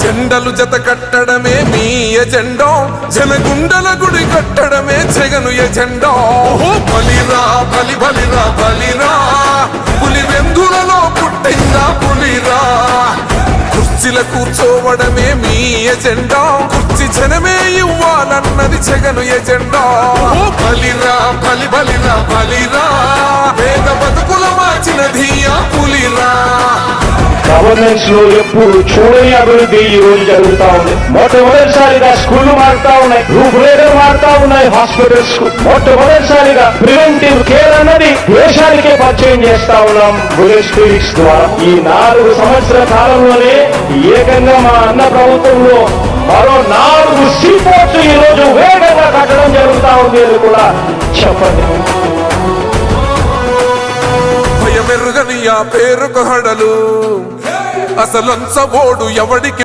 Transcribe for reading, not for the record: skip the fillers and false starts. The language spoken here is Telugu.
జెండలు జత కట్టడమే మీ ఎజెండో, జనగుండల గుడి కట్టడమే జగను ఎజెండో. బలిరా బలి బలిరా బలిరా, పులి వెందులలో పుట్టిందా పులిరా. కుర్చీల కూర్చోవడమే మీ ఎజెండా, కుర్చీ జనమే ఇవ్వాలన్నది జగను ఎజెండా. బలిరా బలి బలిరా బలిరా, పేద బతుకుల మార్చినది ఆ పులిరా. గవర్నెన్స్ లో ఎప్పుడు చూడని అభివృద్ధి ఈ రోజు జరుగుతా ఉంది. మొట్టమొదటిసారిగా స్కూళ్లు మారుతా ఉన్నాయి, రూపురేఖలు మారుతా ఉన్నాయి. హాస్పిటల్స్ కు మొట్టమొదటిసారిగా ప్రివెంటివ్ కేర్ అన్నది దేశానికే పరిచయం చేస్తా ఉన్నాం బుల్లెట్ క్లినిక్స్ ద్వారా. ఈ 4 సంవత్సరాల కాలంలోనే ఏకంగా మా అన్న ప్రభుత్వంలో మరో 4 సీపోర్ట్స్ ఈ రోజు వేగంగా కట్టడం జరుగుతా ఉంది అని కూడా చెప్పండి. భయమెరుగని ఆ పేరుకు హడలు, అసలంచబోడు ఎవడికి